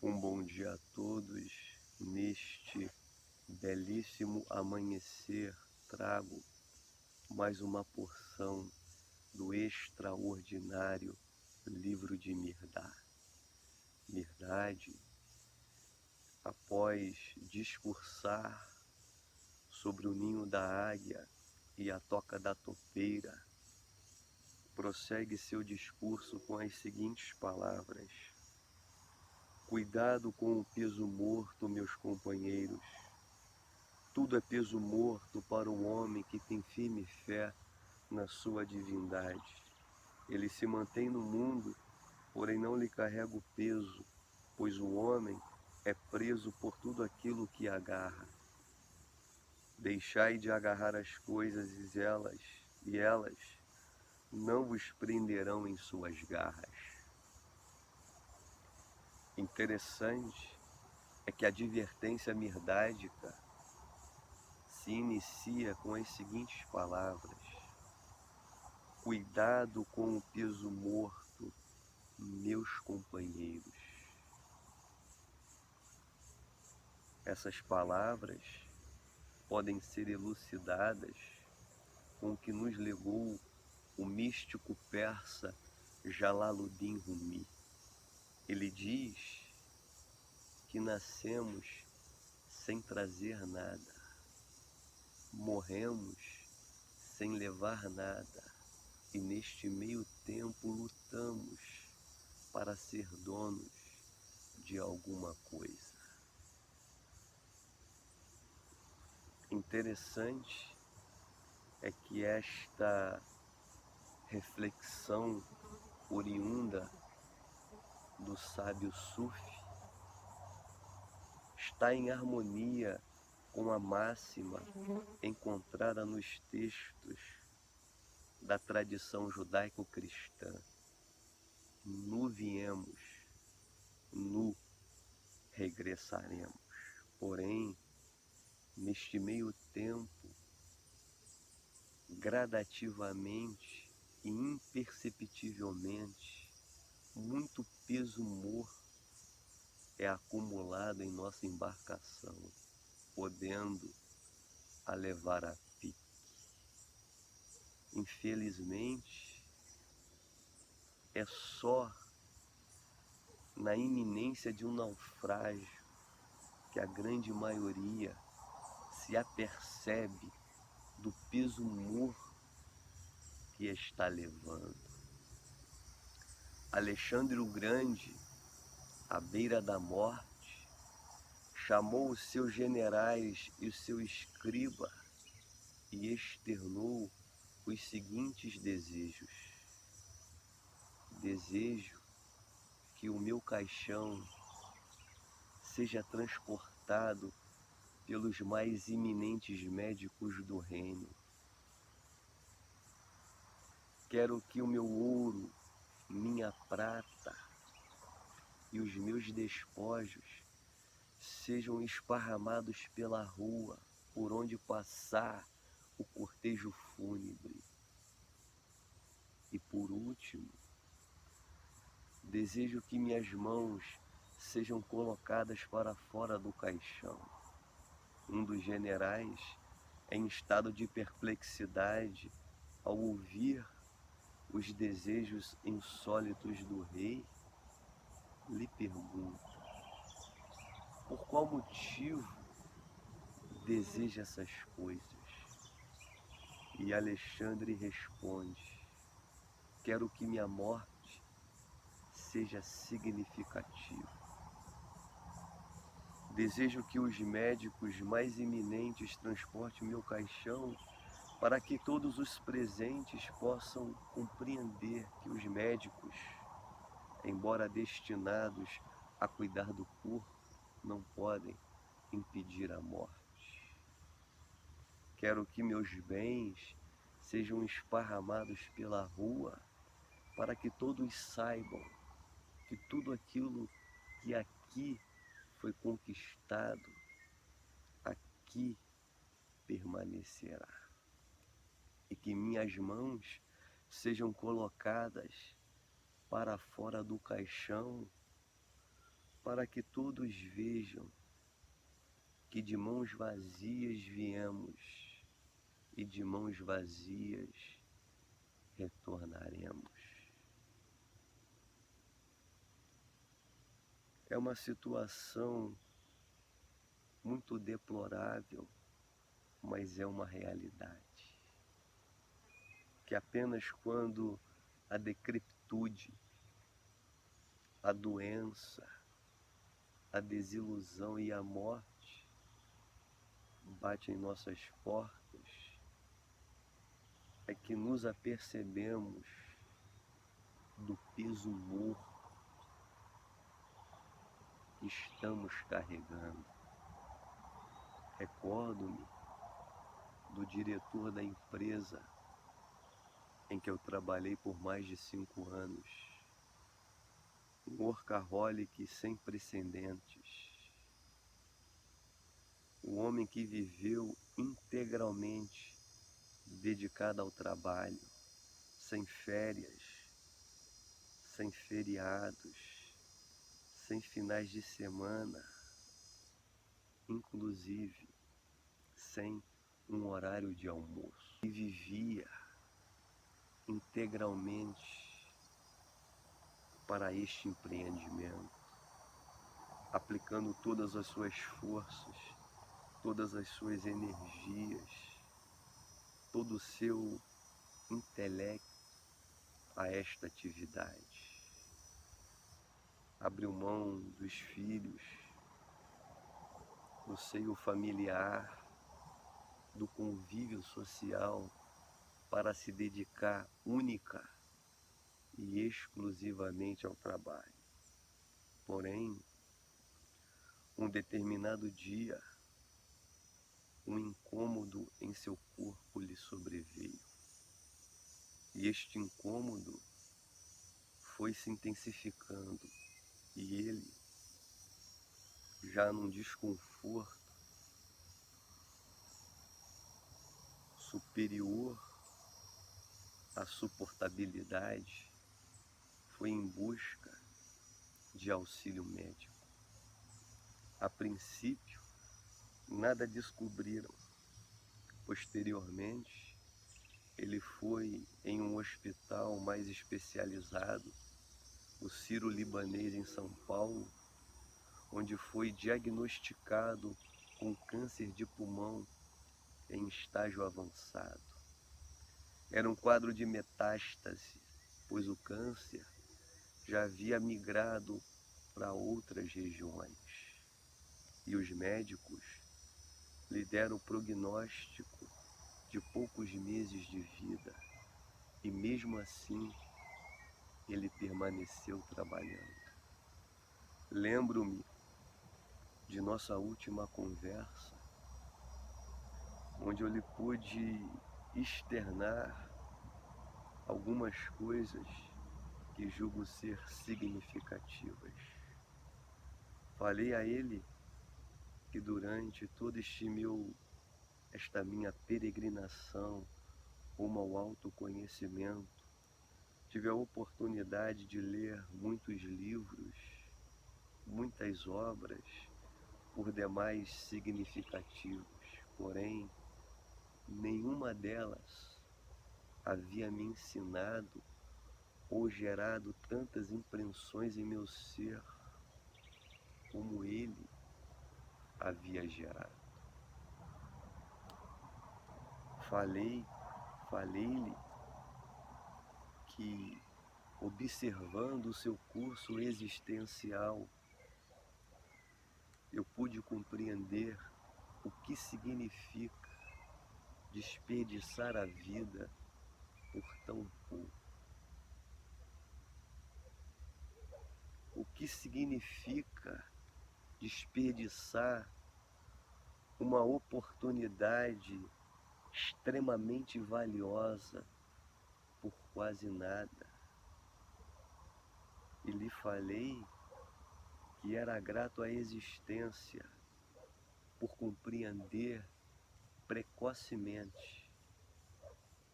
Um bom dia a todos. Neste belíssimo amanhecer, trago mais uma porção do extraordinário livro de Mirdá. Mirdade, após discursar sobre o ninho da águia e a toca da topeira, prossegue seu discurso com as seguintes palavras: cuidado com o peso morto, meus companheiros. Tudo é peso morto para o homem que tem firme fé na sua divindade. Ele se mantém no mundo, porém não lhe carrega o peso, pois o homem é preso por tudo aquilo que agarra. Deixai de agarrar as coisas e elas não vos prenderão em suas garras. Interessante é que a advertência mirdádica se inicia com as seguintes palavras: cuidado com o peso morto, meus companheiros. Essas palavras podem ser elucidadas com o que nos legou o místico persa Jalaluddin Rumi. Ele diz que nascemos sem trazer nada, morremos sem levar nada, e neste meio tempo lutamos para ser donos de alguma coisa. Interessante é que esta reflexão oriunda do sábio Sufi está em harmonia com a máxima encontrada nos textos da tradição judaico-cristã: nu viemos, nu regressaremos. Porém, neste meio tempo, gradativamente e imperceptivelmente, muito peso morto é acumulado em nossa embarcação, podendo a levar a pique. Infelizmente, é só na iminência de um naufrágio que a grande maioria se apercebe do peso morto que está levando. Alexandre o Grande, à beira da morte, chamou os seus generais e o seu escriba e externou os seguintes desejos: desejo que o meu caixão seja transportado pelos mais iminentes médicos do reino. Quero que o meu ouro, minha prata e os meus despojos sejam esparramados pela rua por onde passar o cortejo fúnebre. E por último, desejo que minhas mãos sejam colocadas para fora do caixão. Um dos generais, em estado de perplexidade, ao ouvir os desejos insólitos do rei, lhe pergunta: por qual motivo deseja essas coisas? E Alexandre responde: quero que minha morte seja significativa. Desejo que os médicos mais iminentes transportem meu caixão para que todos os presentes possam compreender que os médicos, embora destinados a cuidar do corpo, não podem impedir a morte. Quero que meus bens sejam esparramados pela rua para que todos saibam que tudo aquilo que aqui foi conquistado, aqui permanecerá. E que minhas mãos sejam colocadas para fora do caixão para que todos vejam que de mãos vazias viemos e de mãos vazias retornaremos. É uma situação muito deplorável, mas é uma realidade. Que apenas quando a decrepitude, a doença, a desilusão e a morte batem em nossas portas, é que nos apercebemos do peso morto que estamos carregando. Recordo-me do diretor da empresa em que eu trabalhei por mais de 5 anos, um workaholic sem precedentes, um homem que viveu integralmente dedicado ao trabalho, sem férias, sem feriados, sem finais de semana, inclusive sem um horário de almoço. E vivia integralmente para este empreendimento, aplicando todas as suas forças, todas as suas energias, todo o seu intelecto a esta atividade. Abriu mão dos filhos, do seio familiar, do convívio social, para se dedicar única e exclusivamente ao trabalho. Porém, um determinado dia, um incômodo em seu corpo lhe sobreveio. E este incômodo foi se intensificando, e ele, já num desconforto superior à suportabilidade, foi em busca de auxílio médico. A princípio, nada descobriram. Posteriormente, ele foi em um hospital mais especializado, o Sírio-Libanês em São Paulo, onde foi diagnosticado com câncer de pulmão em estágio avançado. Era um quadro de metástase, pois o câncer já havia migrado para outras regiões. E os médicos lhe deram o prognóstico de poucos meses de vida. E mesmo assim, ele permaneceu trabalhando. Lembro-me de nossa última conversa, onde eu lhe pude externar algumas coisas que julgo ser significativas. Falei a ele que durante todo esta minha peregrinação rumo ao autoconhecimento, tive a oportunidade de ler muitos livros, muitas obras, por demais significativos, porém, nenhuma delas havia me ensinado ou gerado tantas impressões em meu ser como ele havia gerado. Falei-lhe que, observando o seu curso existencial, eu pude compreender o que significa desperdiçar a vida por tão pouco. O que significa desperdiçar uma oportunidade extremamente valiosa por quase nada. E lhe falei que era grato à existência por compreender precocemente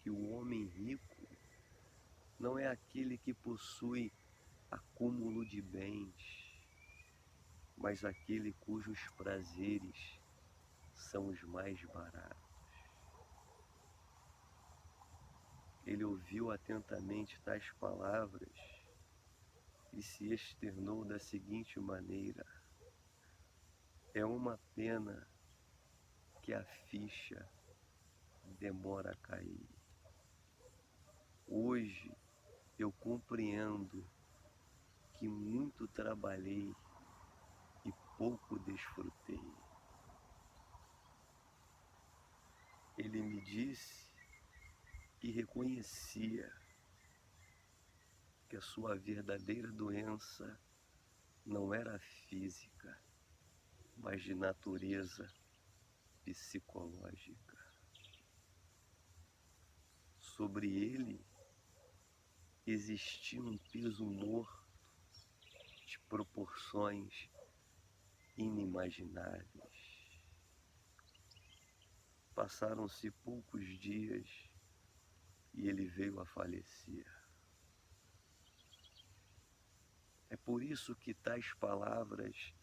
que o homem rico não é aquele que possui acúmulo de bens, mas aquele cujos prazeres são os mais baratos. Ele ouviu atentamente tais palavras e se externou da seguinte maneira: é uma pena que a ficha demora a cair. Hoje eu compreendo que muito trabalhei e pouco desfrutei. Ele me disse que reconhecia que a sua verdadeira doença não era física, mas de natureza psicológica. Sobre ele existia um peso morto de proporções inimagináveis. Passaram-se poucos dias e ele veio a falecer. É por isso que tais palavras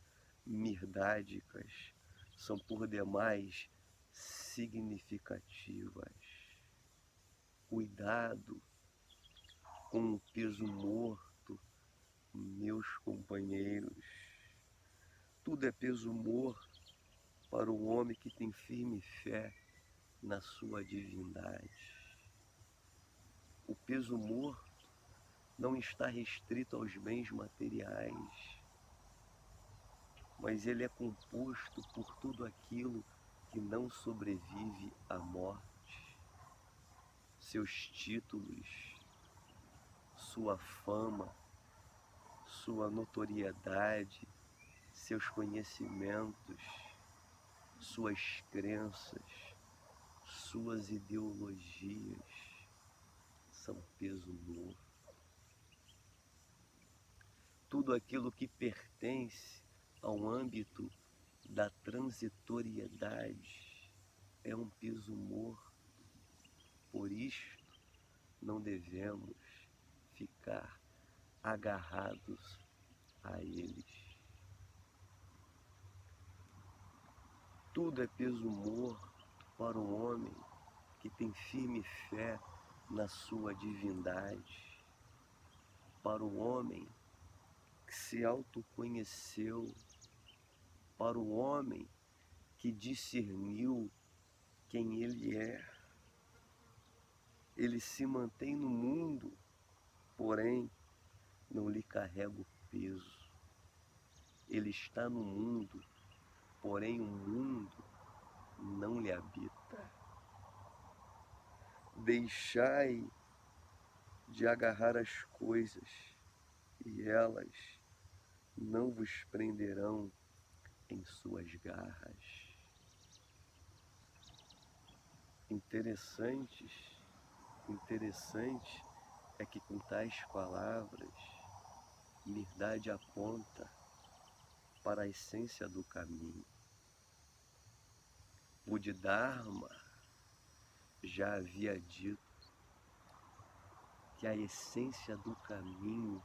mirdádicas são por demais significativas. Cuidado com o peso morto, meus companheiros. Tudo é peso morto para o homem que tem firme fé na sua divindade. O peso morto não está restrito aos bens materiais, mas ele é composto por tudo aquilo que não sobrevive à morte. Seus títulos, sua fama, sua notoriedade, seus conhecimentos, suas crenças, suas ideologias são peso morto. Tudo aquilo que pertence ao âmbito da transitoriedade é um peso morto. Por isto, não devemos ficar agarrados a eles. Tudo é peso morto para um homem que tem firme fé na sua divindade, para o homem que se autoconheceu, para o homem que discerniu quem ele é. Ele se mantém no mundo, porém não lhe carrega o peso. Ele está no mundo, porém o mundo não lhe habita. Deixai de agarrar as coisas e elas não vos prenderão em suas garras. Interessante é que com tais palavras, Mirdade aponta para a essência do caminho. Bodhidharma já havia dito que a essência do caminho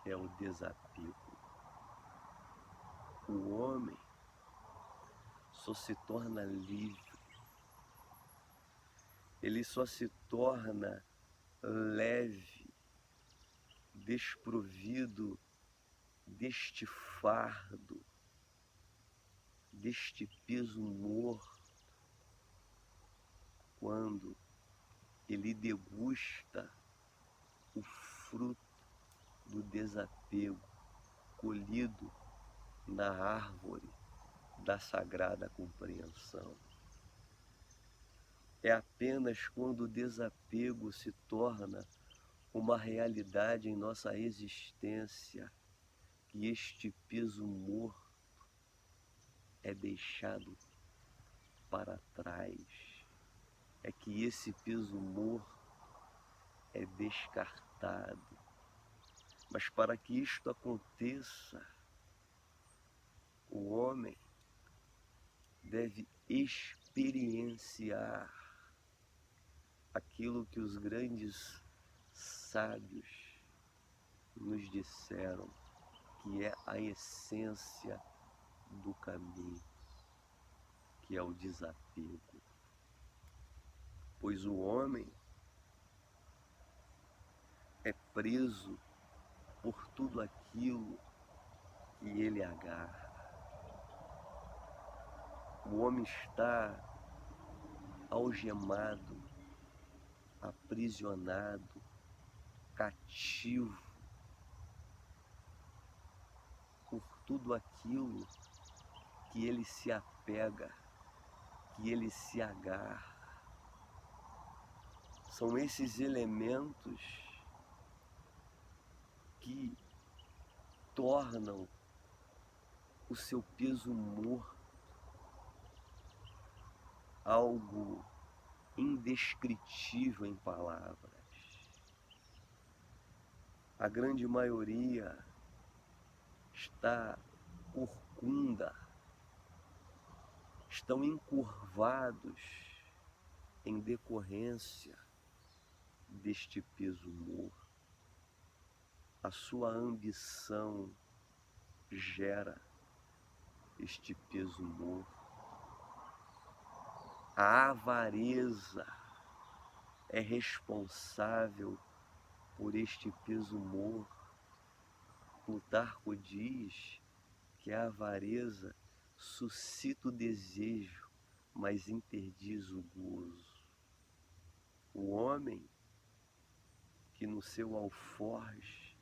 é o desapego. O homem só se torna livre, ele só se torna leve, desprovido deste fardo, deste peso morto, quando ele degusta o fruto do desapego colhido na árvore da sagrada compreensão. É apenas quando o desapego se torna uma realidade em nossa existência que este peso morto é deixado para trás. É que esse peso morto é descartado. Mas para que isto aconteça, o homem deve experienciar aquilo que os grandes sábios nos disseram. que é a essência do caminho, que é o desapego. Pois o homem é preso por tudo aquilo que ele agarra. O homem está algemado, aprisionado, cativo por tudo aquilo que ele se apega, que ele se agarra. São esses elementos que tornam o seu peso morto algo indescritível em palavras. A grande maioria está corcunda, estão encurvados em decorrência deste peso morto. A sua ambição gera este peso morto. A avareza é responsável por este peso morto. Plutarco diz que a avareza suscita o desejo, mas interdiz o gozo. O homem que no seu alforje,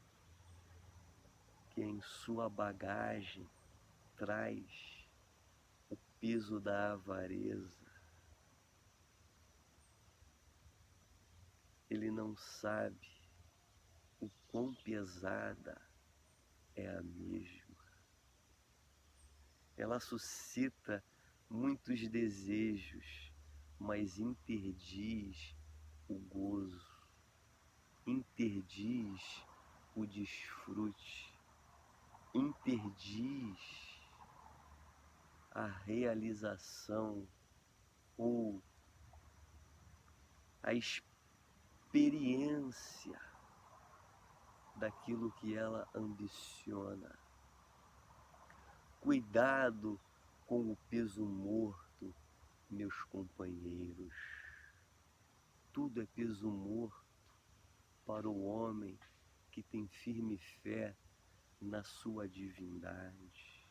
que em sua bagagem traz o peso da avareza, ele não sabe o quão pesada é a mesma. Ela suscita muitos desejos, mas interdiz o gozo, interdiz o desfrute, interdiz a realização ou a experiência daquilo que ela ambiciona. Cuidado com o peso morto, meus companheiros. Tudo é peso morto para o homem que tem firme fé na sua divindade.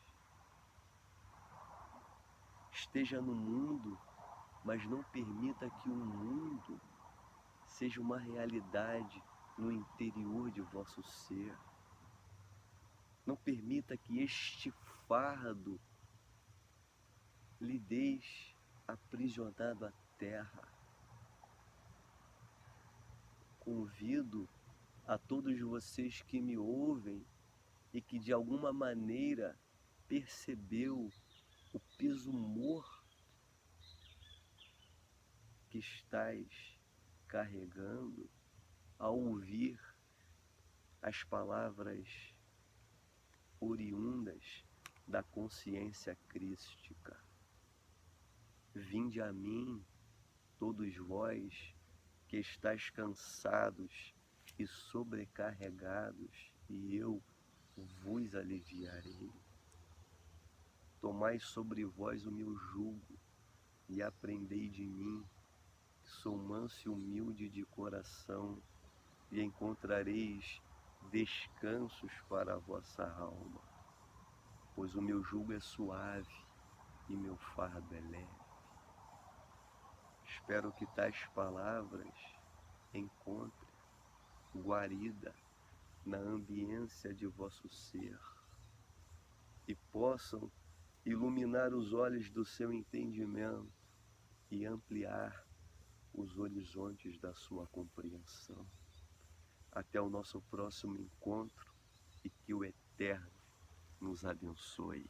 Esteja no mundo, mas não permita que o mundo seja uma realidade no interior de vosso ser. Não permita que este fardo lhe deixe aprisionado à terra. Convido a todos vocês que me ouvem e que de alguma maneira percebeu o peso morto que estais carregando ao ouvir as palavras oriundas da consciência crística. Vinde a mim, todos vós que estáis cansados e sobrecarregados, e eu vos aliviarei. Tomai sobre vós o meu jugo e aprendei de mim, que sou manso e humilde de coração, e encontrareis descansos para a vossa alma, pois o meu jugo é suave e meu fardo é leve. Espero que tais palavras encontrem guarida na ambiência de vosso ser e possam iluminar os olhos do seu entendimento e ampliar os horizontes da sua compreensão. Até o nosso próximo encontro e que o Eterno nos abençoe.